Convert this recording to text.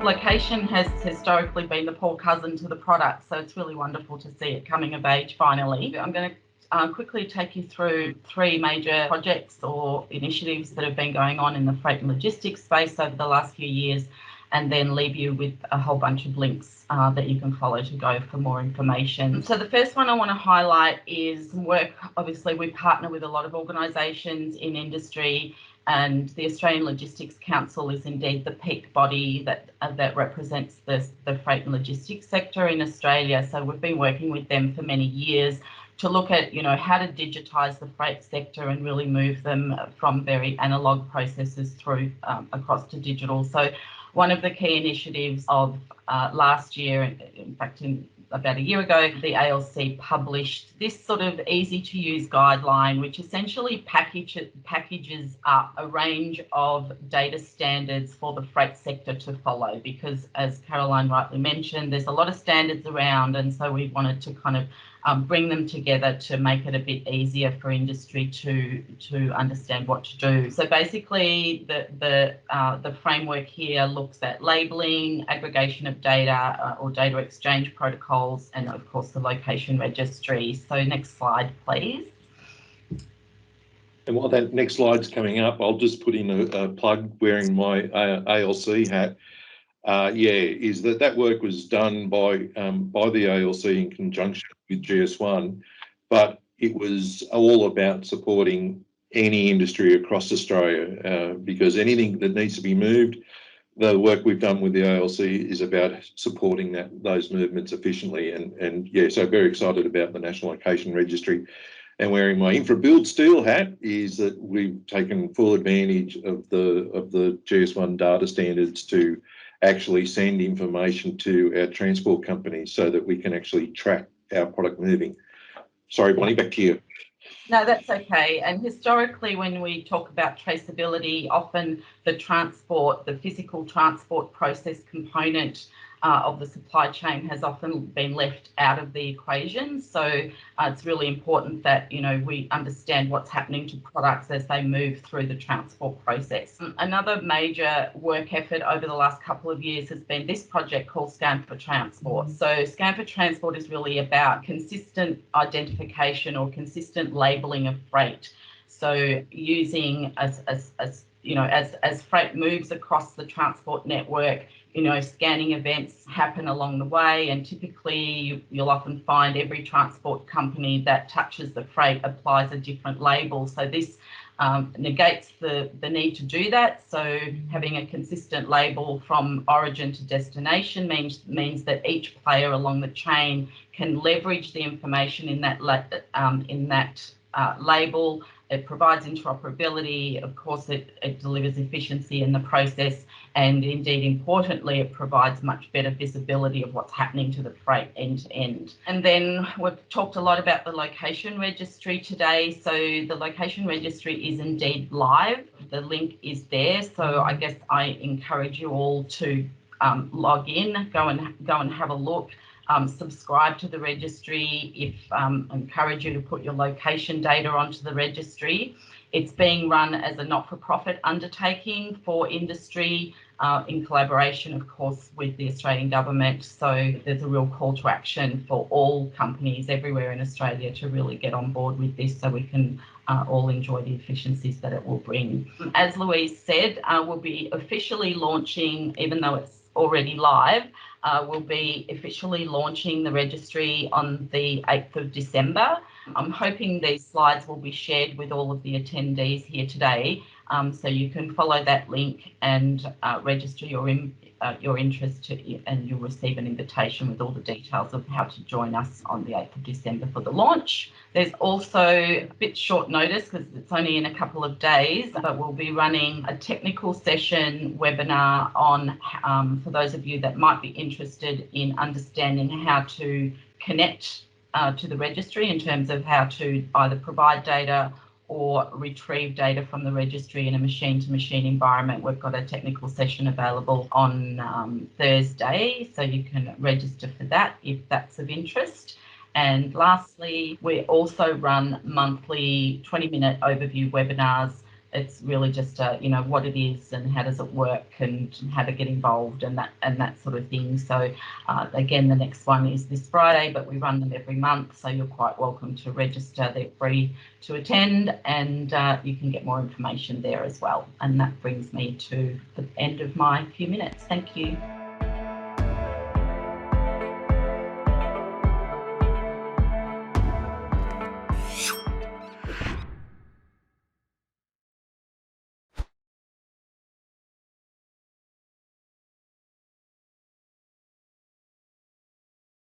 Location has historically been the poor cousin to the product, so it's really wonderful to see it coming of age finally. I'm going to quickly take you through three major projects or initiatives that have been going on in the freight and logistics space over the last few years, and then leave you with a whole bunch of links that you can follow to go for more information. So the first one I want to highlight is some work. Obviously, we partner with a lot of organisations in industry, and the Australian Logistics Council is indeed the peak body that represents the freight and logistics sector in Australia. So we've been working with them for many years to look at, how to digitise the freight sector and really move them from very analogue processes through across to digital. So one of the key initiatives of last year, in fact, about a year ago, the ALC published this sort of easy-to-use guideline, which essentially packages up a range of data standards for the freight sector to follow, because, as Caroline rightly mentioned, there's a lot of standards around, and so we wanted to kind of bring them together to make it a bit easier for industry to understand what to do. So basically, the framework here looks at labelling, aggregation of data or data exchange protocols, and of course the location registry. So next slide, please. And while that next slide's coming up, I'll just put in a plug wearing my ALC hat. Is that work was done by the ALC in conjunction with GS1, but it was all about supporting any industry across Australia, because anything that needs to be moved, the work we've done with the ALC is about supporting those movements efficiently. So very excited about the National Location Registry. And wearing my InfraBuild Steel hat is that we've taken full advantage of the GS1 data standards to actually send information to our transport companies so that we can actually track our product moving. Sorry, Bonnie, back to you. No, that's okay. And historically, when we talk about traceability, often the physical transport process component of the supply chain has often been left out of the equation. So it's really important that, we understand what's happening to products as they move through the transport process. Another major work effort over the last couple of years has been this project called Scan for Transport. So Scan for Transport is really about consistent identification or consistent labelling of freight. So using as freight moves across the transport network, scanning events happen along the way, and typically you'll often find every transport company that touches the freight applies a different label. So this negates the need to do that. So having a consistent label from origin to destination means that each player along the chain can leverage the information in that label. It provides interoperability. Of course, it delivers efficiency in the process, and indeed, importantly, it provides much better visibility of what's happening to the freight end to end. And then we've talked a lot about the location registry today. So the location registry is indeed live. The link is there. So I guess I encourage you all to log in, go and have a look. Subscribe to the registry. Encourage you to put your location data onto the registry. It's being run as a not-for-profit undertaking for industry in collaboration, of course, with the Australian government. So there's a real call to action for all companies everywhere in Australia to really get on board with this so we can all enjoy the efficiencies that it will bring. As Louise said, we'll be officially launching, even though it's already live, we'll be officially launching the registry on the 8th of December. I'm hoping these slides will be shared with all of the attendees here today, so you can follow that link and register your interest, and you'll receive an invitation with all the details of how to join us on the 8th of December for the launch. There's also a bit short notice because it's only in a couple of days, but we'll be running a technical session webinar on, for those of you that might be interested in understanding how to connect to the registry in terms of how to either provide data or retrieve data from the registry in a machine-to-machine environment. We've got a technical session available on Thursday, so you can register for that if that's of interest. And lastly, we also run monthly 20-minute overview webinars it's really just you know, what it is and how does it work and how to get involved and that sort of thing. So again, the next one is this Friday, but we run them every month, so you're quite welcome to register. They're free to attend, and you can get more information there as well. And that brings me to the end of my few minutes. Thank you.